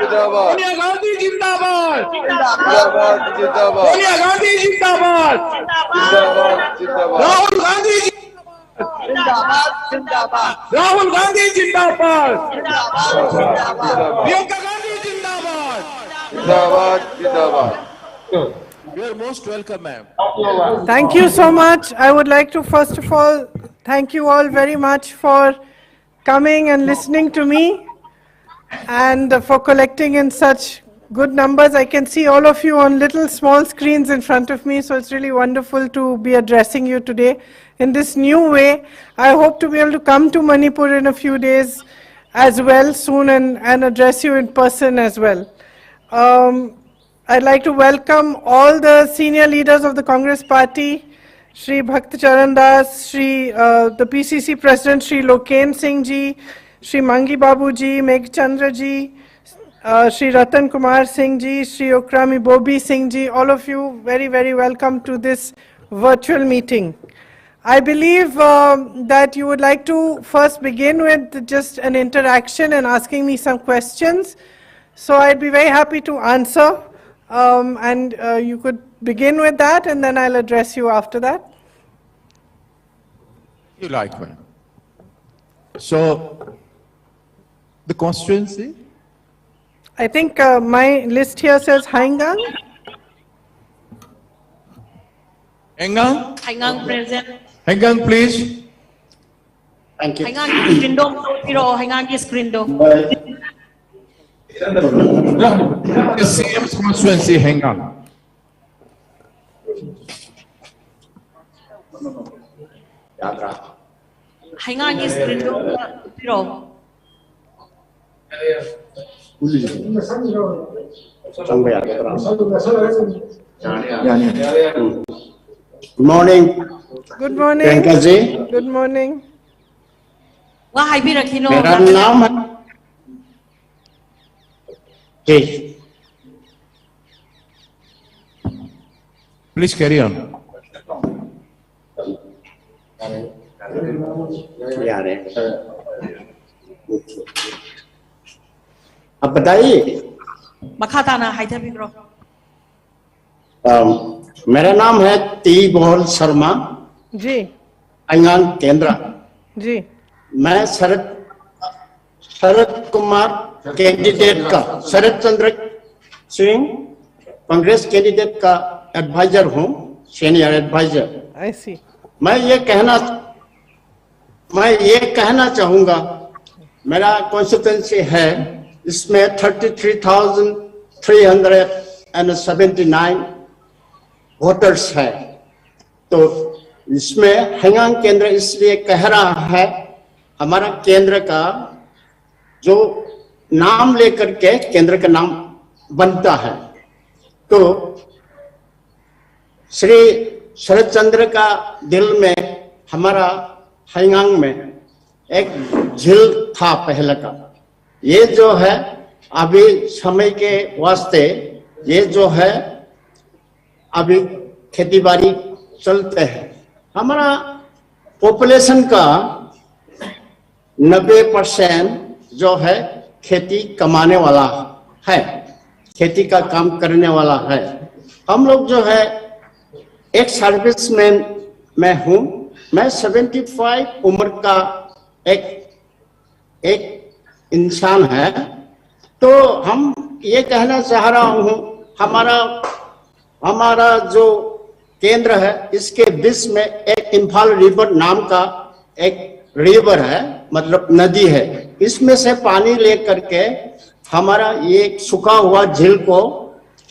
सोनिया गांधी जिंदाबाद, सोनिया गांधी जिंदाबाद, राहुल गांधी राहुल गांधी जिंदाबाद, प्रियंका गांधी जिंदाबाद। You are most welcome, ma'am. Thank you so much. I would like to first of all thank you all very much for coming and listening to me and for collecting in such good numbers. I can see all of you on little small screens in front of me, so it's really wonderful to be addressing you today in this new way. I hope to be able to come to Manipur in a few days as well soon and address you in person as well. I'd like to welcome all the senior leaders of the Congress party, Shri Bhakt Charan Das, the PCC President Shri Loken Singh ji, Shri Mangi Babu ji, Megh Chandra ji, Shri Ratan Kumar Singh ji, Shri Okrami Bobi Singh ji, all of you very, very welcome to this virtual meeting. I believe that you would like to first begin with just an interaction and asking me some questions. So I'd be very happy to answer. And you could begin with that, and then I'll address you after that. You like me. So, the constituency? I think my list here says Haingang. Haingang? Haingang present. Haingang, please. Thank you. Haingang is Grindo. Haingang is Grindo. The same constituency, Haingang. Haingang is Grindo. Good morning. Good morning. Priyanka ji. Good morning. Wah, hai bhi rakhino. मेरा नाम है जी. Please carry on. यार अब बताइए. Makata na hai thabi bro. मेरा नाम है ती बोहल शर्मा. जी. अंगांग केंद्र. जी. मैं शरद कुमार कैंडिडेट का, शरद चंद्र सिंह कांग्रेस कैंडिडेट का एडवाइजर हूं, सीनियर एडवाइजर. I see. मैं ये कहना चाहूंगा, मेरा कॉन्स्टिट्यूंसी है, इसमें 33,379 वोटर्स है. तो इसमें हैंगांग केंद्र इसलिए कह रहा है, हमारा केंद्र का जो नाम लेकर के केंद्र का नाम बनता है. तो श्री शरद चंद्र का दिल में, हमारा हैंगांग में एक झील था पहले का. ये जो है अभी समय के वास्ते, ये जो है अभी खेती बाड़ी चलते हैं. हमारा पॉपुलेशन का 90% जो है खेती कमाने वाला है, खेती का काम करने वाला है. हम लोग जो है एक सर्विसमैन मैं हूं. मैं 75 उम्र का एक इंसान है. तो हम ये कहना चाह रहा हूं, हमारा जो केंद्र है, इसके बीच में एक इम्फाल रिवर नाम का एक रिवर है, मतलब नदी है. इसमें से पानी लेकर के हमारा ये सूखा हुआ झील को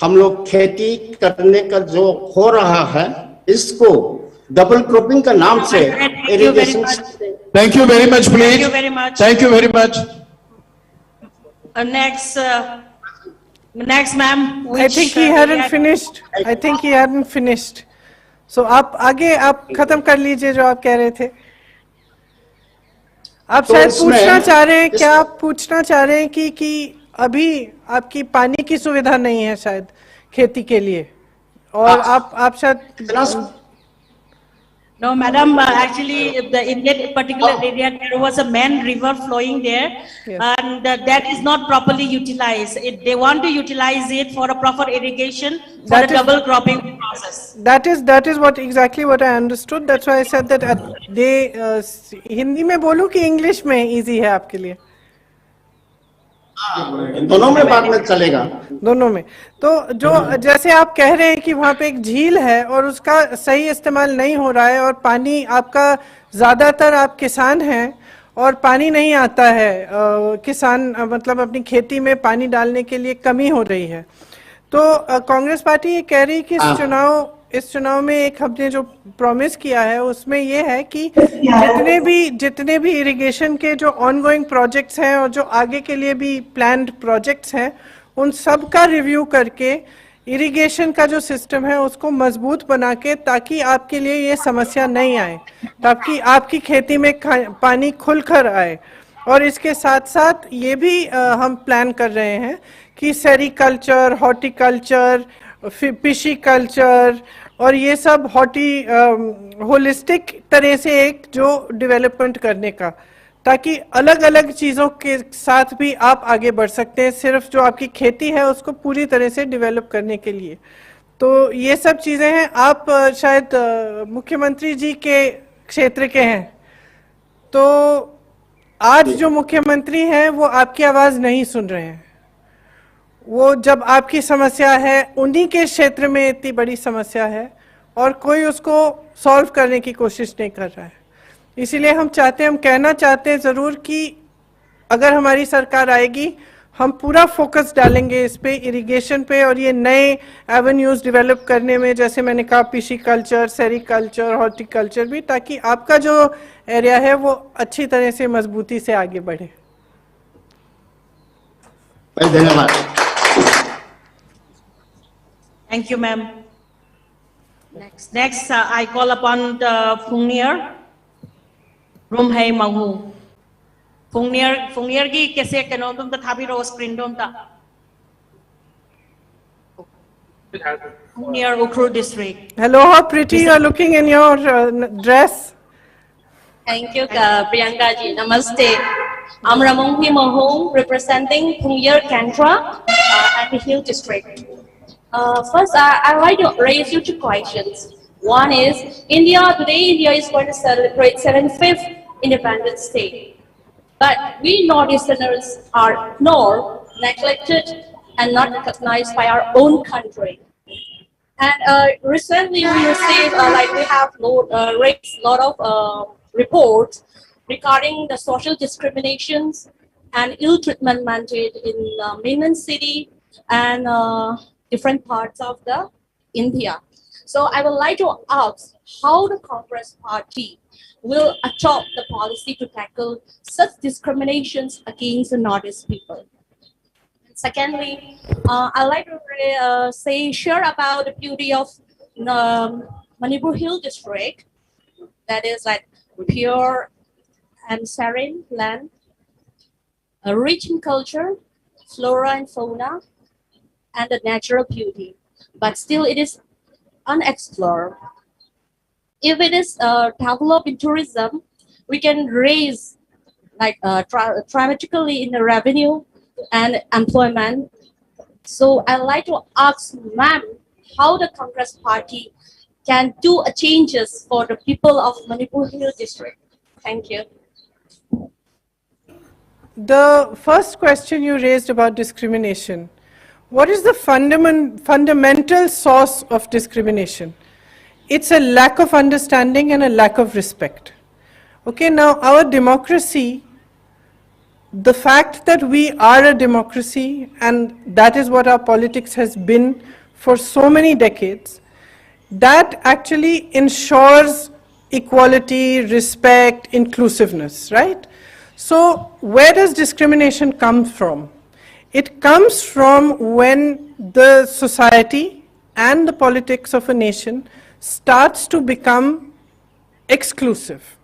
हम लोग खेती करने का जो हो रहा है, इसको डबल क्रॉपिंग का नाम से irrigation. Thank you very much, please. Thank you very much. Thank you very much. Next, ma'am. I think he hadn't finished. So आप आगे आप खत्म कर लीजिए जो आप कह रहे थे. आप तो शायद पूछना चाह रहे हैं, क्या आप पूछना चाह रहे हैं कि अभी आपकी पानी की सुविधा नहीं है शायद खेती के लिए, और आप शायद No, madam, actually, in that particular area, there was a main river flowing there, Yes. and that is not properly utilized. They want to utilize it for a proper irrigation for That the is- double cropping process. that is what exactly what I understood. That's why I said that they Hindi में बोलूं कि English में easy है आपके लिए? दोनों में बात में चलेगा। दोनों में। तो जो जैसे आप कह रहे हैं कि वहाँ पे एक झील है और उसका सही इस्तेमाल नहीं हो रहा है और पानी आपका ज़्यादातर आप किसान हैं और पानी नहीं आता है, किसान मतलब अपनी खेती में पानी डालने के लिए कमी हो रही है। तो कांग्रेस पार्टी ये कह रही है कि इस चुनाव में एक हमने जो प्रॉमिस किया है उसमें ये है कि जितने भी इरिगेशन के जो ऑनगोइंग प्रोजेक्ट्स हैं और जो आगे के लिए भी प्लान्ड प्रोजेक्ट्स हैं उन सब का रिव्यू करके इरिगेशन का जो सिस्टम है उसको मजबूत बना के, ताकि आपके लिए ये समस्या नहीं आए, ताकि आपकी खेती में पानी खुलकर आए। और इसके साथ साथ ये भी हम प्लान कर रहे हैं कि सेरिकल्चर, हॉर्टिकल्चर, फिशी कल्चर और ये सब होलिस्टिक तरह से एक जो डेवलपमेंट करने का, ताकि अलग अलग चीज़ों के साथ भी आप आगे बढ़ सकते हैं, सिर्फ जो आपकी खेती है उसको पूरी तरह से डेवलप करने के लिए। तो ये सब चीज़ें हैं। आप शायद मुख्यमंत्री जी के क्षेत्र के हैं, तो आज जो मुख्यमंत्री हैं वो आपकी आवाज़ नहीं सुन रहे हैं। वो जब आपकी समस्या है उन्हीं के क्षेत्र में इतनी बड़ी समस्या है और कोई उसको सॉल्व करने की कोशिश नहीं कर रहा है। इसीलिए हम कहना चाहते हैं ज़रूर कि अगर हमारी सरकार आएगी हम पूरा फोकस डालेंगे इस पे, इरिगेशन पे और ये नए एवेन्यूज़ डेवलप करने में, जैसे मैंने कहा फिशी कल्चर, सेरिकल्चर, हॉर्टिकल्चर भी, ताकि आपका जो एरिया है वो अच्छी तरह से मजबूती से आगे बढ़े। धन्यवाद। Thank you, ma'am. Next, I call upon Phungnier Rumhei Mahu. Phungnier ki kaise kano tum ta thabi ro screen dom ta. Phungnier Ukhrul district. Hello, how pretty you are looking in your dress. Thank you, Priyanka ji. Namaste. I'm Ramonghi Mahong, representing Phungnier Kantra and the Hill District. First, I'd like to raise you two questions. One is, today India is going to celebrate 75th Independence Day. But we Northeasterners are ignored, neglected, and not recognized by our own country. And recently we received, we have raised a lot of reports regarding the social discriminations and ill treatment mandated in mainland city and different parts of the India. So I would like to ask how the Congress Party will adopt the policy to tackle such discriminations against the Northeast people. Secondly, I'd like to share about the beauty of Manipur Hill District, that is like pure and serene land, rich in culture, flora and fauna, and the natural beauty, but still it is unexplored. If it is developed in tourism, we can raise dramatically in the revenue and employment. So I'd like to ask ma'am how the Congress Party can do changes for the people of Manipur Hill District. Thank you. The first question you raised about discrimination. What is the fundamental source of discrimination? It's a lack of understanding and a lack of respect. Okay, now our democracy, the fact that we are a democracy, and that is what our politics has been for so many decades, that actually ensures equality, respect, inclusiveness, right? So where does discrimination come from? It comes from when the society and the politics of a nation starts to become exclusive,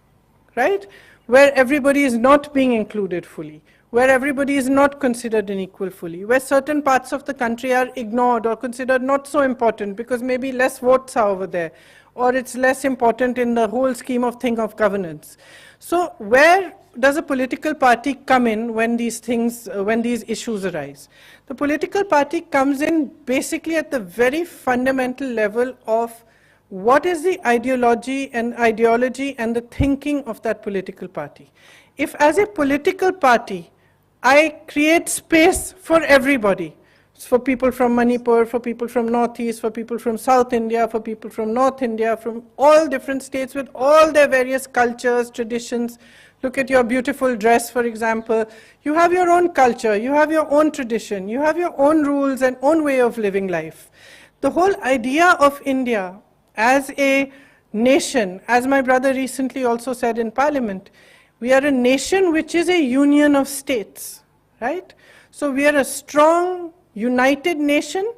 right? Where everybody is not being included fully, where everybody is not considered an equal fully, where certain parts of the country are ignored or considered not so important because maybe less votes are over there, or it's less important in the whole scheme of thing of governance. So where does a political party come in when these things, when these issues arise? The political party comes in basically at the very fundamental level of what is the ideology and the thinking of that political party. If as a political party, I create space for everybody, for people from Manipur, for people from Northeast, for people from South India, for people from North India, from all different states with all their various cultures, traditions. Look at your beautiful dress, for example. You have your own culture, you have your own tradition, you have your own rules and own way of living life. The whole idea of India as a nation, as my brother recently also said in Parliament, we are a nation which is a union of states, right? So we are a strong, united nation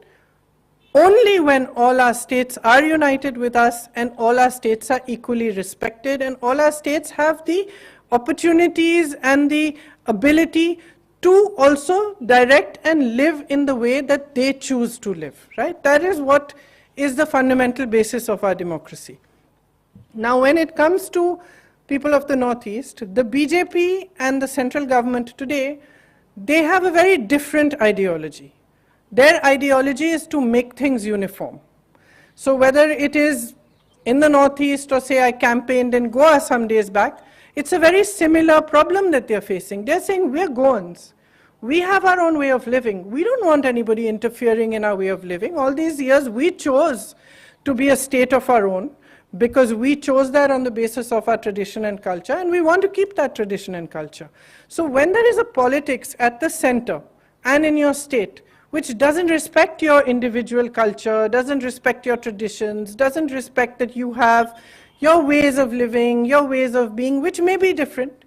only when all our states are united with us and all our states are equally respected and all our states have the opportunities and the ability to also direct and live in the way that they choose to live, right? That is what is the fundamental basis of our democracy. Now, when it comes to people of the Northeast, the BJP and the central government today, they have a very different ideology. Their ideology is to make things uniform. So whether it is in the Northeast or say I campaigned in Goa some days back, it's a very similar problem that they're facing. They're saying we're Goans. We have our own way of living. We don't want anybody interfering in our way of living. All these years we chose to be a state of our own because we chose that on the basis of our tradition and culture, and we want to keep that tradition and culture. So when there is a politics at the center and in your state which doesn't respect your individual culture, doesn't respect your traditions, doesn't respect that you have your ways of living, your ways of being, which may be different,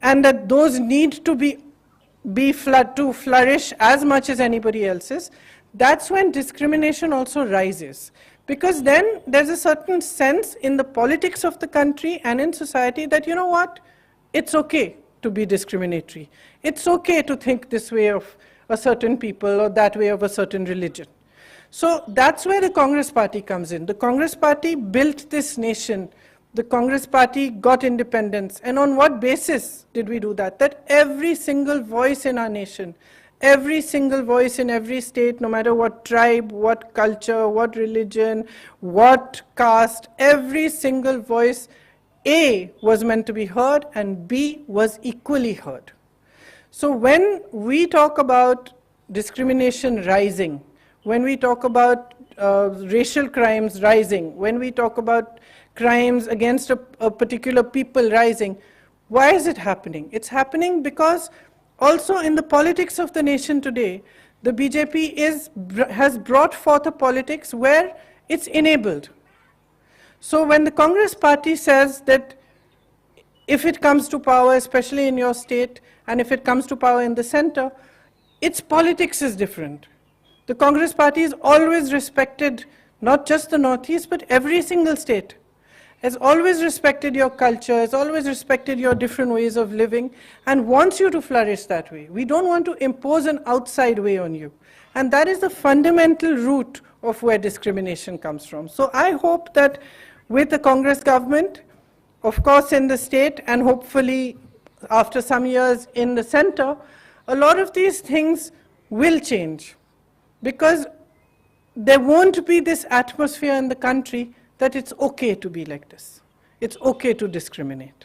and that those need to to flourish as much as anybody else's, that's when discrimination also rises. Because then there's a certain sense in the politics of the country and in society that, you know what, it's okay to be discriminatory. It's okay to think this way of a certain people or that way of a certain religion. So that's where the Congress party comes in. The Congress party built this nation. The Congress party got independence. And on what basis did we do that? That every single voice in our nation, every single voice in every state, no matter what tribe, what culture, what religion, what caste, every single voice, A, was meant to be heard and B, was equally heard. So when we talk about discrimination rising, when we talk about racial crimes rising, when we talk about crimes against a particular people rising, why is it happening? It's happening because also in the politics of the nation today, the BJP has brought forth a politics where it's enabled. So when the Congress party says that if it comes to power, especially in your state, and if it comes to power in the center, its politics is different. The Congress party has always respected not just the Northeast, but every single state. Has always respected your culture, has always respected your different ways of living, and wants you to flourish that way. We don't want to impose an outside way on you. And that is the fundamental root of where discrimination comes from. So I hope that with the Congress government, of course in the state, and hopefully after some years in the center, a lot of these things will change. Because there won't be this atmosphere in the country that it's okay to be like this. It's okay to discriminate.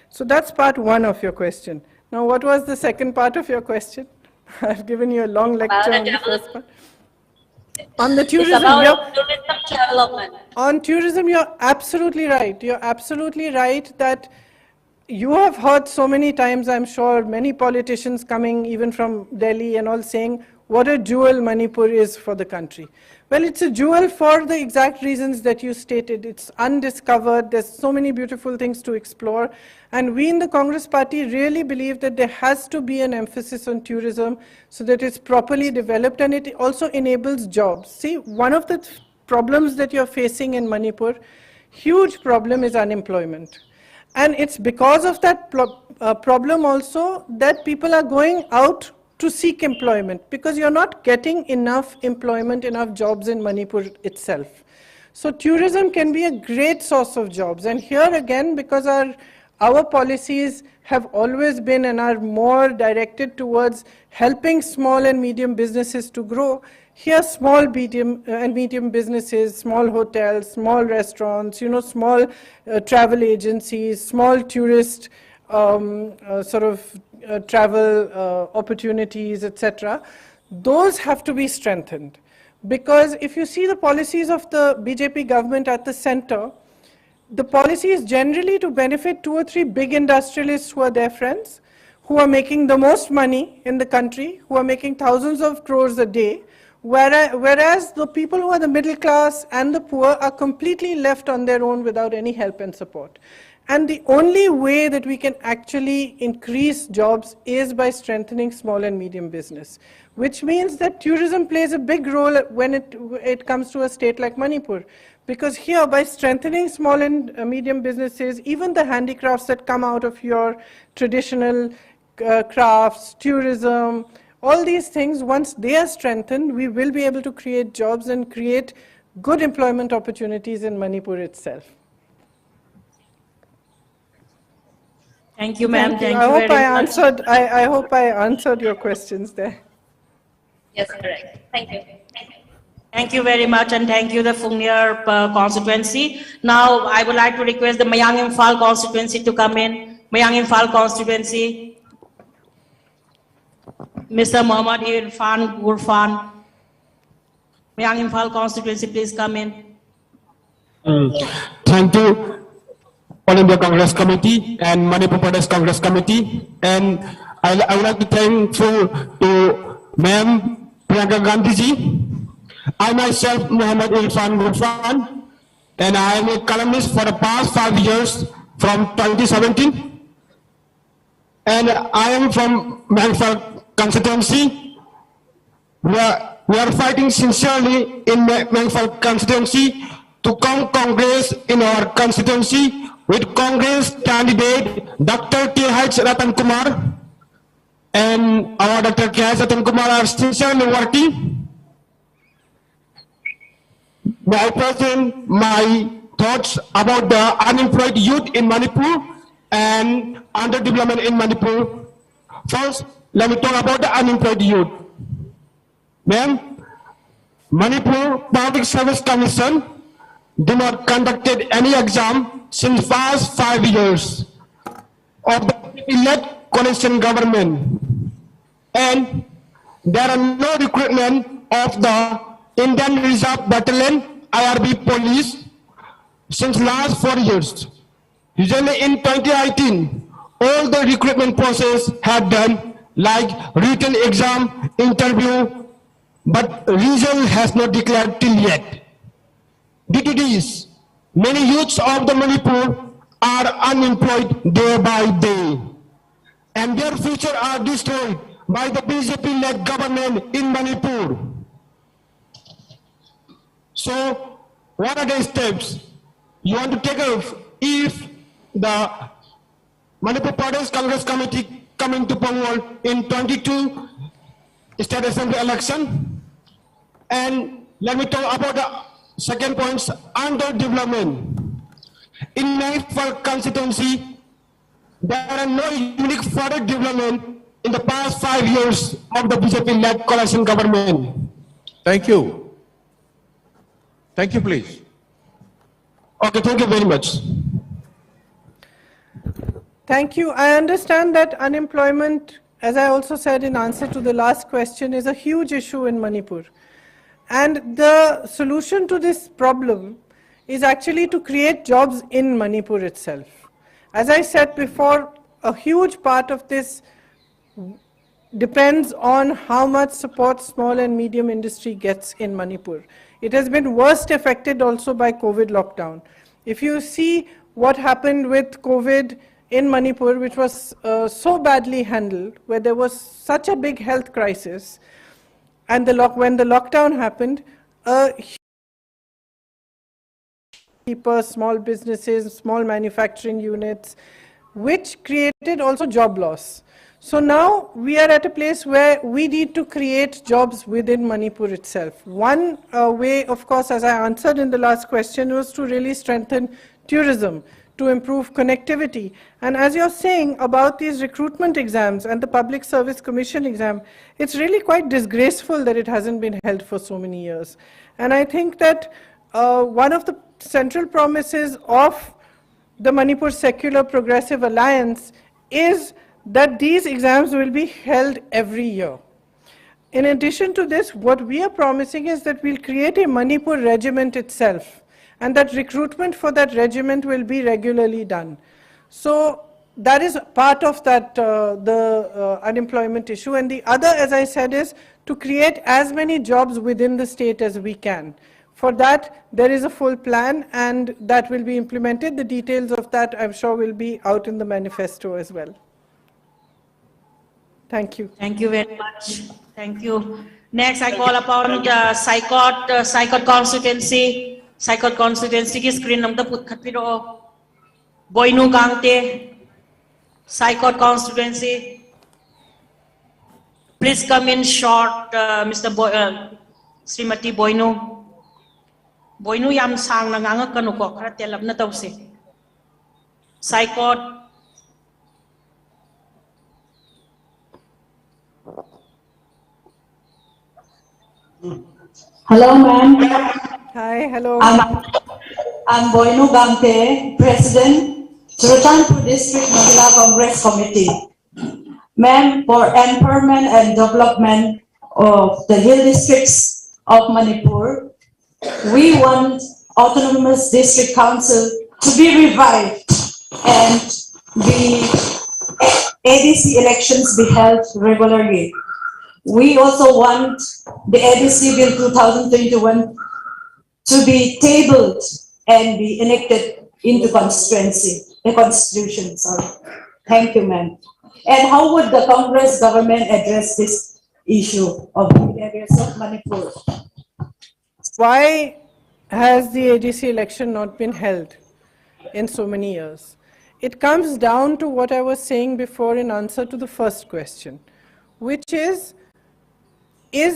So that's part one of your question. Now, what was the second part of your question? I've given you a long lecture on the first part. On the tourism, it's about tourism development. On tourism, you're absolutely right. You're absolutely right that you have heard so many times, I'm sure, many politicians coming even from Delhi and all saying, what a jewel Manipur is for the country. Well, it's a jewel for the exact reasons that you stated. It's undiscovered. There's so many beautiful things to explore. And we in the Congress party really believe that there has to be an emphasis on tourism so that it's properly developed and it also enables jobs. See, one of the problems that you're facing in Manipur, huge problem is unemployment. And it's because of that problem also that people are going out to seek employment because you're not getting enough employment, enough jobs in Manipur itself. So tourism can be a great source of jobs. And here again, because our policies have always been and are more directed towards helping small and medium businesses to grow, here small, medium and medium businesses, small hotels, small restaurants, small travel agencies, small tourist travel opportunities, etc. Those have to be strengthened. Because if you see the policies of the BJP government at the center, the policy is generally to benefit 2 or 3 big industrialists who are their friends, who are making the most money in the country, who are making thousands of crores a day, whereas the people who are the middle class and the poor are completely left on their own without any help and support. And the only way that we can actually increase jobs is by strengthening small and medium business, which means that tourism plays a big role when it comes to a state like Manipur. Because here, by strengthening small and medium businesses, even the handicrafts that come out of your traditional crafts, tourism, all these things, once they are strengthened, we will be able to create jobs and create good employment opportunities in Manipur itself. Thank you, ma'am. Thank you I hope very much. I hope I answered your questions there. Yes, correct. Thank you. Thank you very much, and thank you, the Fungnir constituency. Now, I would like to request the Mayang Imphal constituency to come in. Mayang Imphal constituency. Mr. Mohammad Irfan Gurfan. Mayang Imphal constituency, please come in. Thank you, All India Congress Committee and Manipur Pradesh Congress Committee. And I would like to thank to Ma'am Priyanka Gandhi ji. I myself, Muhammad Irfan Gurfan, and I am a columnist for the past 5 years from 2017. And I am from Manipur constituency. We are fighting sincerely in Manipur constituency to come Congress in our constituency with Congress candidate Dr. K.H. Ratan Kumar, and our Dr. K.H. Ratan Kumar are sincerely working. May I present my thoughts about the unemployed youth in Manipur and underdevelopment in Manipur. First, let me talk about the unemployed youth. Ma'am, Manipur Public Service Commission did not conducted any exam since past 5 years of the elect coalition government, and there are no recruitment of the Indian Reserve Battalion IRB police since last 4 years. Usually in 2018, all the recruitment process had done like written exam, interview, but result has not declared till yet. Due to this, many youths of the Manipur are unemployed day by day, and their future are destroyed by the BJP-led government in Manipur. So, what are the steps you want to take if the Manipur Pradesh Congress Committee coming to power in 22 State Assembly election? And let me talk about the second point, underdevelopment. In Manipur constituency, there are no unique further development in the past 5 years of the BJP-led coalition government. Thank you. Thank you, please. Okay, thank you very much. Thank you. I understand that unemployment, as I also said in answer to the last question, is a huge issue in Manipur. And the solution to this problem is actually to create jobs in Manipur itself. As I said before, a huge part of this depends on how much support small and medium industry gets in Manipur. It has been worst affected also by COVID lockdown. If you see what happened with COVID in Manipur, which was so badly handled, where there was such a big health crisis, and when the lockdown happened, small businesses, small manufacturing units, which created also job loss. So now we are at a place where we need to create jobs within Manipur itself. One way, of course, as I answered in the last question, was to really strengthen tourism, to improve connectivity. And as you're saying about these recruitment exams and the Public Service Commission exam, it's really quite disgraceful that it hasn't been held for so many years. And I think that one of the central promises of the Manipur Secular Progressive Alliance is that these exams will be held every year. In addition to this, what we are promising is that we'll create a Manipur regiment itself, and that recruitment for that regiment will be regularly done. So that is part of that, unemployment issue. And the other, as I said, is to create as many jobs within the state as we can. For that, there is a full plan, and that will be implemented. The details of that, I'm sure, will be out in the manifesto as well. Thank you. Thank you very much. Thank you. Next, I call upon the Saikot constituency. Saikot constituency ki screen namda put khatpiro. Boinu Gangte, Saikot constituency. Please come in short, Mr. Srimati Boinu. Boinu yam sang na nganga kanuko khara telap na tawse. Saikot. Hello, ma'am. Hi, hello. I'm Boinu Gangte, President, Surattanpur District Mahila Congress Committee. Ma'am, for empowerment and development of the hill districts of Manipur, we want Autonomous District Council to be revived and the ADC elections be held regularly. We also want the ADC Bill 2021 to be tabled and be enacted into constitution. Sorry. Thank you, ma'am. And how would the Congress government address this issue of the areas of Manipur? Why has the ADC election not been held in so many years? It comes down to what I was saying before in answer to the first question, which is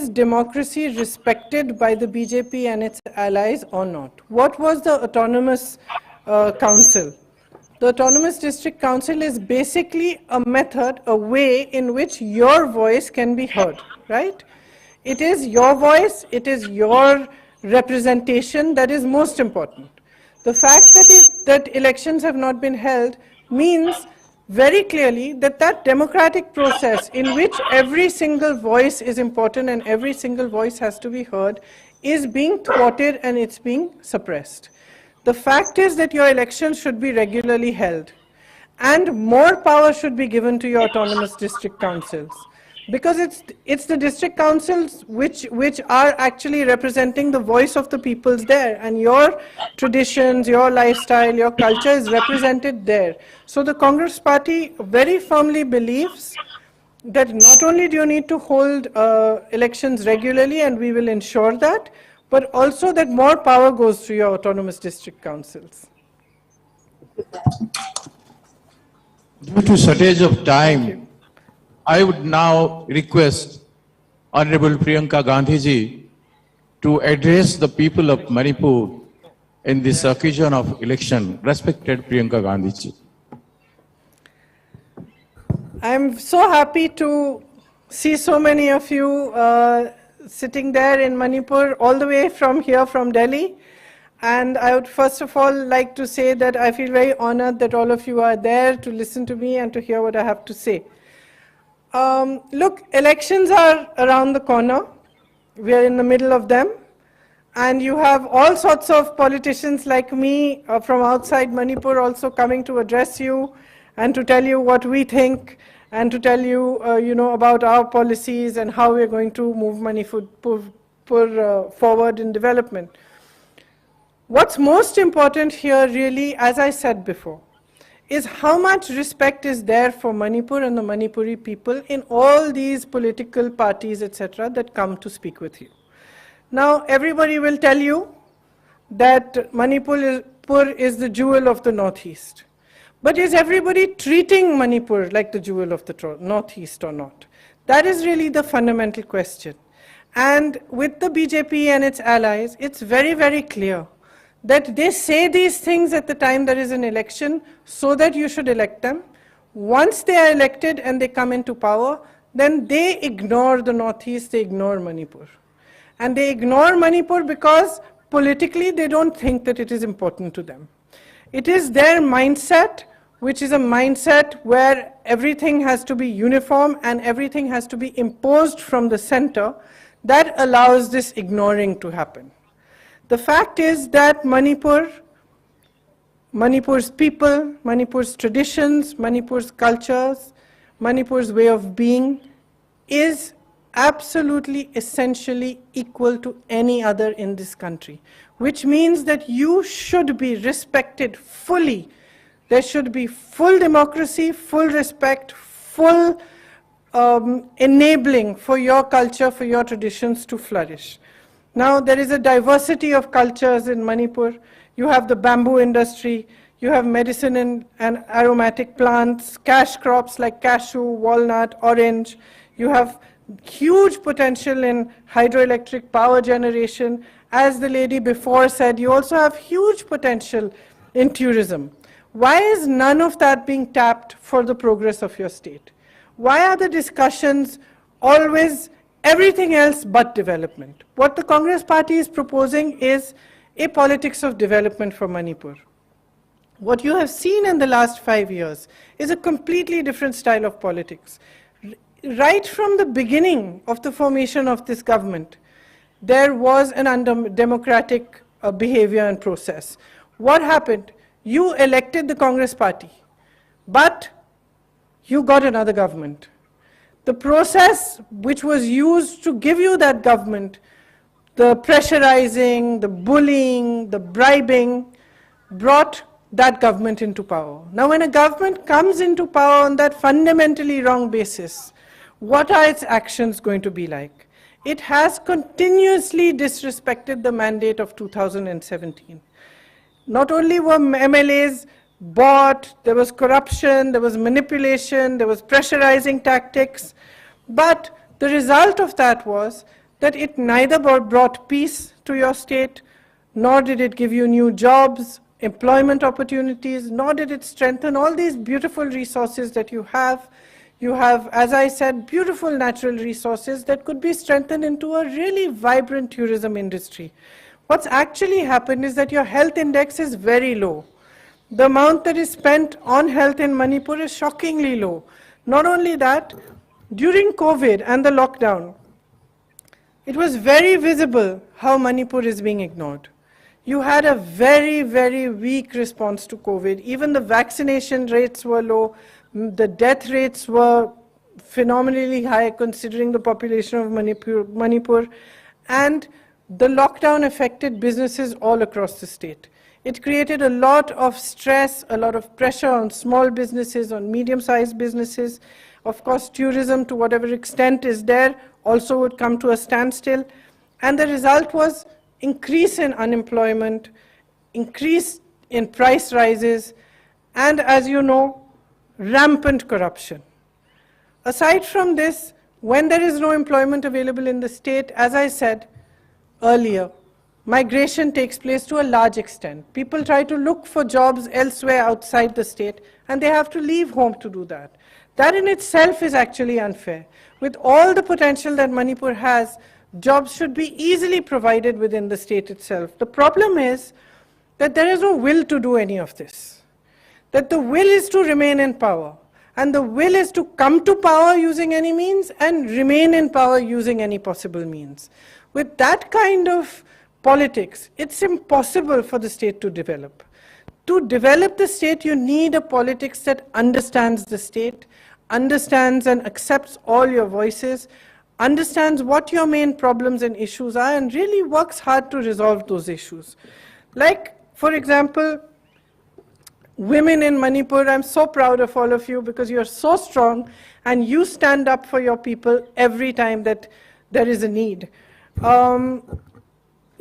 democracy respected by the BJP and its allies or not? What was the Autonomous Council? The Autonomous District Council is basically a method, a way in which your voice can be heard, right? It is your voice, it is your representation that is most important. The fact that elections have not been held means very clearly that democratic process in which every single voice is important and every single voice has to be heard is being thwarted and it's being suppressed. The fact is that your elections should be regularly held and more power should be given to your autonomous district councils, because it's the district councils which are actually representing the voice of the peoples there, and your traditions, your lifestyle, your culture is represented there. So the Congress party very firmly believes that not only do you need to hold elections regularly, and we will ensure that, but also that more power goes to your autonomous district councils. Due to shortage of time, I would now request Honorable Priyanka Gandhi ji to address the people of Manipur in this occasion of election. Respected Priyanka Gandhi ji. I'm so happy to see so many of you sitting there in Manipur, all the way from here, from Delhi. And I would first of all like to say that I feel very honored that all of you are there to listen to me and to hear what I have to say. Look, elections are around the corner. We are in the middle of them. And you have all sorts of politicians like me from outside Manipur also coming to address you and to tell you what we think and to tell you, about our policies and how we're going to move Manipur forward in development. What's most important here really, as I said before, is how much respect is there for Manipur and the Manipuri people in all these political parties, etc., that come to speak with you. Now, everybody will tell you that Manipur is the jewel of the Northeast. But is everybody treating Manipur like the jewel of the Northeast or not? That is really the fundamental question. And with the BJP and its allies, it's very, very clear that they say these things at the time there is an election so that you should elect them. Once they are elected and they come into power, then they ignore the Northeast, they ignore Manipur. And they ignore Manipur because politically they don't think that it is important to them. It is their mindset, which is a mindset where everything has to be uniform and everything has to be imposed from the center, that allows this ignoring to happen. The fact is that Manipur's people, Manipur's traditions, Manipur's cultures, Manipur's way of being is absolutely essentially equal to any other in this country, which means that you should be respected fully. There should be full democracy, full respect, full enabling for your culture, for your traditions to flourish. Now, there is a diversity of cultures in Manipur. You have the bamboo industry, you have medicine and aromatic plants, cash crops like cashew, walnut, orange. You have huge potential in hydroelectric power generation. As the lady before said, you also have huge potential in tourism. Why is none of that being tapped for the progress of your state? Why are the discussions always everything else but development? What the Congress party is proposing is a politics of development for Manipur. What you have seen in the last 5 years is a completely different style of politics. Right from the beginning of the formation of this government, there was an undemocratic behavior and process. What happened? You elected the Congress party, but you got another government. The process which was used to give you that government, the pressurizing, the bullying, the bribing, brought that government into power. Now, when a government comes into power on that fundamentally wrong basis, what are its actions going to be like? It has continuously disrespected the mandate of 2017. Not only were MLAs bought, there was corruption, there was manipulation, there was pressurizing tactics, but the result of that was that it neither brought peace to your state, nor did it give you new jobs, employment opportunities, nor did it strengthen all these beautiful resources that you have. You have, as I said, beautiful natural resources that could be strengthened into a really vibrant tourism industry. What's actually happened is that your health index is very low. The amount that is spent on health in Manipur is shockingly low. Not only that, during COVID and the lockdown, it was very visible how Manipur is being ignored. You had a very, very weak response to COVID. Even the vaccination rates were low. The death rates were phenomenally high considering the population of Manipur. And the lockdown affected businesses all across the state. It created a lot of stress, a lot of pressure on small businesses, on medium-sized businesses. Of course, tourism, to whatever extent is there, also would come to a standstill. And the result was increase in unemployment, increase in price rises, and as you know, rampant corruption. Aside from this, when there is no employment available in the state, as I said earlier, migration takes place to a large extent. People try to look for jobs elsewhere outside the state, and they have to leave home to do that. That in itself is actually unfair. With all the potential that Manipur has, jobs should be easily provided within the state itself. The problem is that there is no will to do any of this. That the will is to remain in power, and the will is to come to power using any means and remain in power using any possible means. With that kind of politics, it's impossible for the state to develop. To develop the state, you need a politics that understands the state, understands and accepts all your voices, understands what your main problems and issues are, and really works hard to resolve those issues. Like, for example, women in Manipur, I'm so proud of all of you because you're so strong and you stand up for your people every time that there is a need.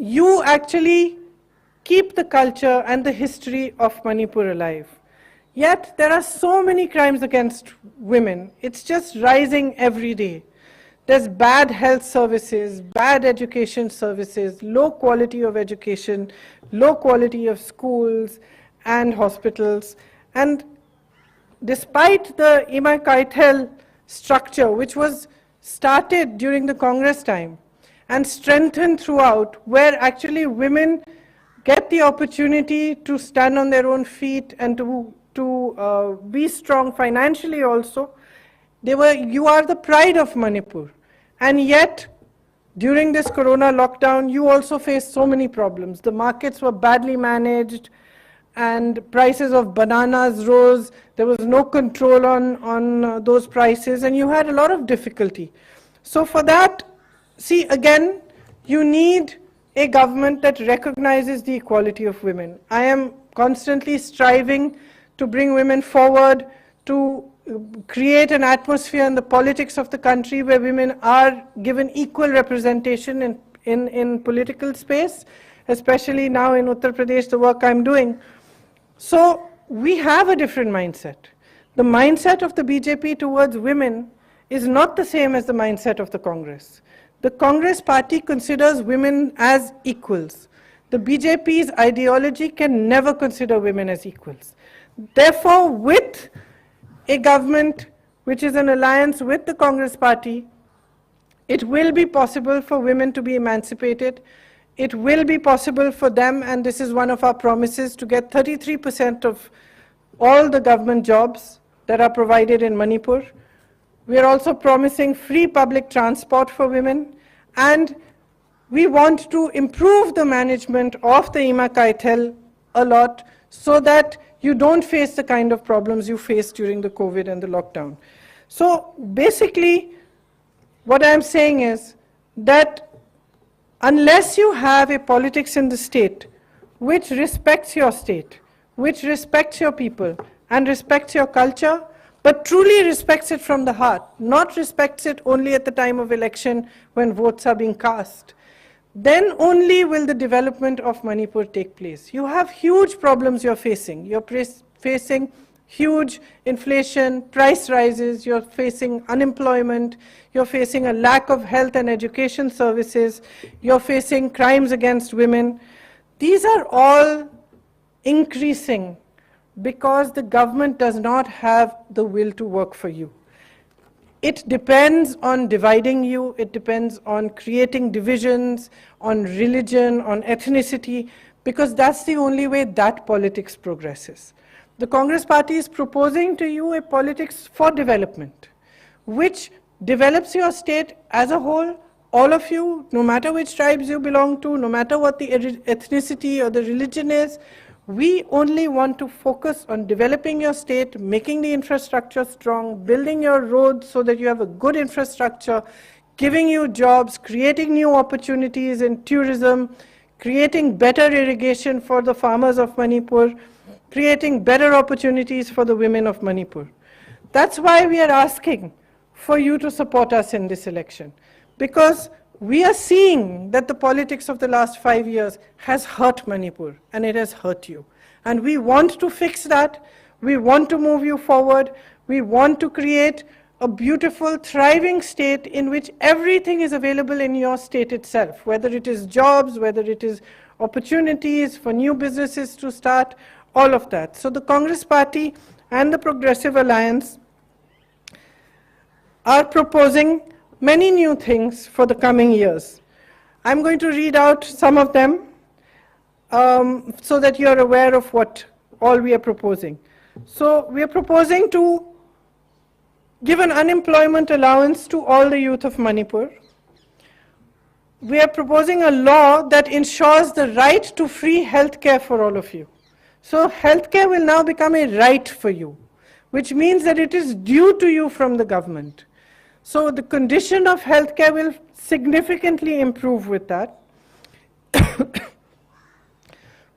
You actually keep the culture and the history of Manipur alive. Yet there are so many crimes against women. It's just rising every day. There's bad health services, bad education services, low quality of education, low quality of schools and hospitals. And despite the Ima Kaitel structure, which was started during the Congress time and strengthened throughout, where actually women get the opportunity to stand on their own feet and to be strong financially also, you are the pride of Manipur. And yet, during this corona lockdown, you also faced so many problems. The markets were badly managed, and prices of bananas rose. There was no control on those prices, and you had a lot of difficulty. So for that, see, again, you need a government that recognizes the equality of women. I am constantly striving to bring women forward, to create an atmosphere in the politics of the country where women are given equal representation in political space, especially now in Uttar Pradesh, the work I'm doing. So we have a different mindset. The mindset of the BJP towards women is not the same as the mindset of the Congress. The Congress party considers women as equals. The BJP's ideology can never consider women as equals. Therefore, with a government which is an alliance with the Congress party, it will be possible for women to be emancipated. It will be possible for them, and this is one of our promises, to get 33% of all the government jobs that are provided in Manipur. We are also promising free public transport for women, and we want to improve the management of the Ima Kaitel a lot so that you don't face the kind of problems you faced during the COVID and the lockdown. So basically, what I'm saying is that unless you have a politics in the state which respects your state, which respects your people, and respects your culture, but truly respects it from the heart, not respects it only at the time of election when votes are being cast, then only will the development of Manipur take place. You have huge problems you're facing. You're facing huge inflation, price rises, you're facing unemployment, you're facing a lack of health and education services, you're facing crimes against women. These are all increasing because the government does not have the will to work for you. It depends on dividing you, it depends on creating divisions, on religion, on ethnicity, because that's the only way that politics progresses. The Congress party is proposing to you a politics for development, which develops your state as a whole, all of you, no matter which tribes you belong to, no matter what the ethnicity or the religion is. We only want to focus on developing your state, making the infrastructure strong, building your roads so that you have a good infrastructure, giving you jobs, creating new opportunities in tourism, creating better irrigation for the farmers of Manipur, creating better opportunities for the women of Manipur. That's why we are asking for you to support us in this election, because we are seeing that the politics of the last 5 years has hurt Manipur, and it has hurt you. And we want to fix that. We want to move you forward. We want to create a beautiful, thriving state in which everything is available in your state itself, whether it is jobs, whether it is opportunities for new businesses to start, all of that. So the Congress Party and the Progressive Alliance are proposing many new things for the coming years. I'm going to read out some of them so that you're aware of what all we are proposing. So we are proposing to give an unemployment allowance to all the youth of Manipur. We are proposing a law that ensures the right to free health care for all of you. So health care will now become a right for you, which means that it is due to you from the government. So the condition of healthcare will significantly improve with that.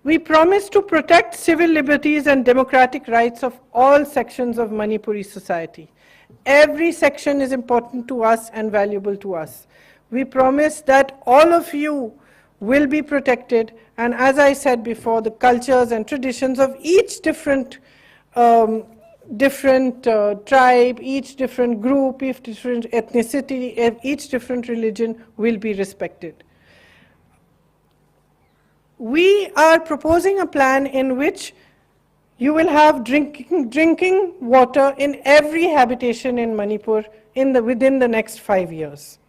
We promise to protect civil liberties and democratic rights of all sections of Manipuri society. Every section is important to us and valuable to us. We promise that all of you will be protected, and as I said before, the cultures and traditions of each different different tribe, each different group, each different ethnicity, each different religion will be respected. We are proposing a plan in which you will have drinking water in every habitation in Manipur within the next 5 years.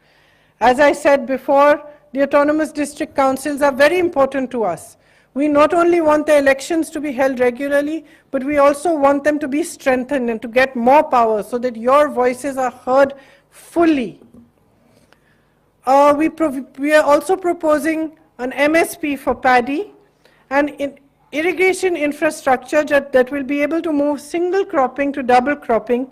As I said before, the autonomous district councils are very important to us. We not only want the elections to be held regularly, but we also want them to be strengthened and to get more power so that your voices are heard fully. We are also proposing an MSP for paddy and irrigation infrastructure that will be able to move single cropping to double cropping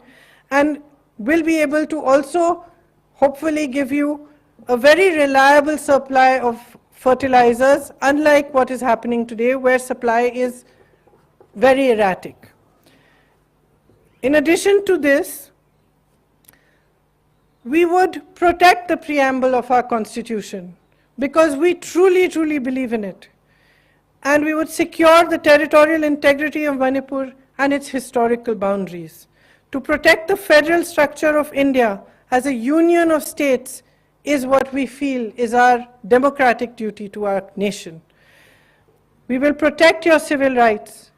and will be able to also hopefully give you a very reliable supply of fertilizers, unlike what is happening today where supply is very erratic. In addition to this, we would protect the preamble of our constitution because we truly, truly believe in it. And we would secure the territorial integrity of Manipur and its historical boundaries. To protect the federal structure of India as a union of states is what we feel is our democratic duty to our nation. We will protect your civil rights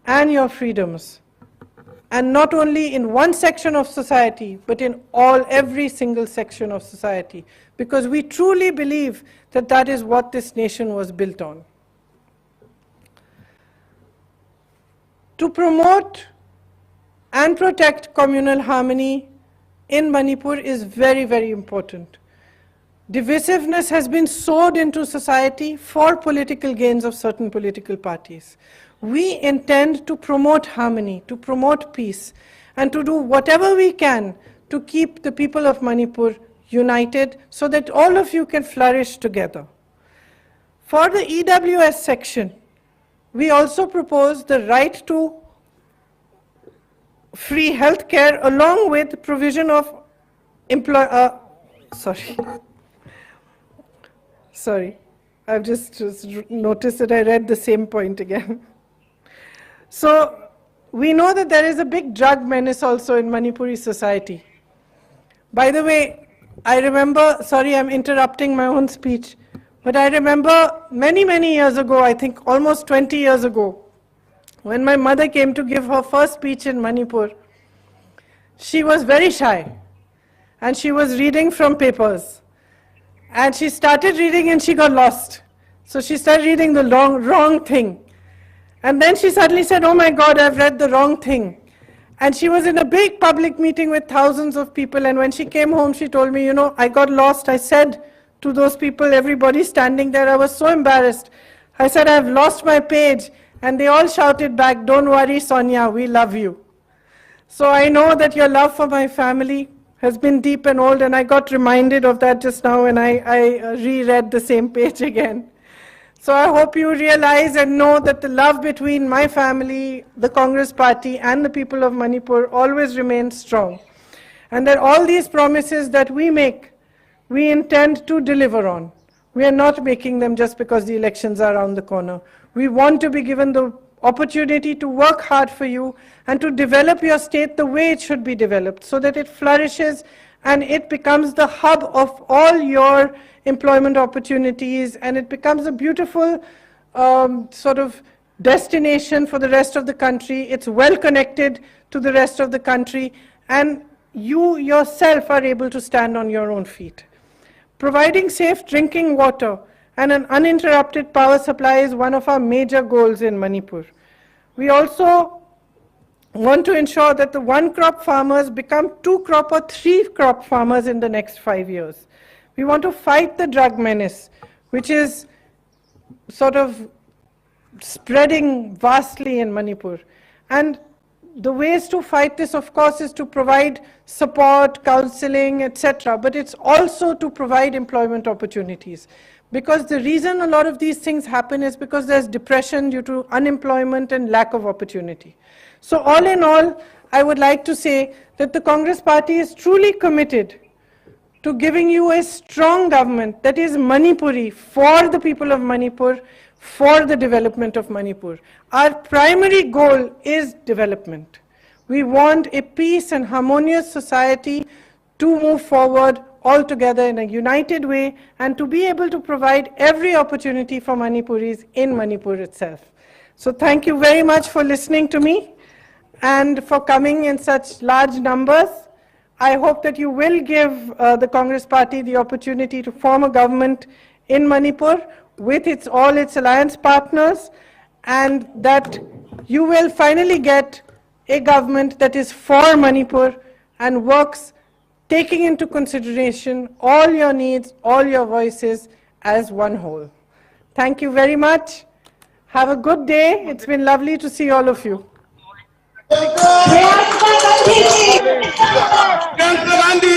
and your freedoms, and not only in one section of society, but in every single section of society, because we truly believe that that is what this nation was built on. To promote and protect communal harmony in Manipur is very, very important. Divisiveness has been sowed into society for political gains of certain political parties. We intend to promote harmony, to promote peace, and to do whatever we can to keep the people of Manipur united so that all of you can flourish together. For the EWS section, we also propose the right to free health care along with provision of Sorry, I've just noticed that I read the same point again. So we know that there is a big drug menace also in Manipuri society. By the way, I remember, sorry I'm interrupting my own speech, but I remember many, many years ago, I think almost 20 years ago, when my mother came to give her first speech in Manipur, she was very shy and she was reading from papers. And she started reading and she got lost. So she started reading the wrong thing. And then she suddenly said, oh my God, I've read the wrong thing. And she was in a big public meeting with thousands of people. And when she came home, she told me, you know, I got lost. I said to those people, everybody standing there, I was so embarrassed. I said, I've lost my page. And they all shouted back, don't worry, Sonia, we love you. So I know that your love for my family has been deep and old, and I got reminded of that just now when I reread the same page again. So I hope you realize and know that the love between my family, the Congress party, and the people of Manipur always remains strong. And that all these promises that we make, we intend to deliver on. We are not making them just because the elections are around the corner. We want to be given the opportunity to work hard for you and to develop your state the way it should be developed so that it flourishes and it becomes the hub of all your employment opportunities and it becomes a beautiful sort of destination for the rest of the country. It's well connected to the rest of the country and you yourself are able to stand on your own feet. Providing safe drinking water and an uninterrupted power supply is one of our major goals in Manipur. We also want to ensure that the one-crop farmers become two-crop or three-crop farmers in the next 5 years. We want to fight the drug menace, which is sort of spreading vastly in Manipur. And the ways to fight this, of course, is to provide support, counseling, etc. But it's also to provide employment opportunities. Because the reason a lot of these things happen is because there's depression due to unemployment and lack of opportunity. So all in all, I would like to say that the Congress party is truly committed to giving you a strong government that is Manipuri, for the people of Manipur, for the development of Manipur. Our primary goal is development. We want a peace and harmonious society to move forward all together in a united way and to be able to provide every opportunity for Manipuris in Manipur itself. So thank you very much for listening to me and for coming in such large numbers. I hope that you will give the Congress Party the opportunity to form a government in Manipur with all its alliance partners, and that you will finally get a government that is for Manipur and works taking into consideration all your needs, all your voices as one whole. Thank you very much. Have a good day. It's been lovely to see all of you. Priyanka Gandhi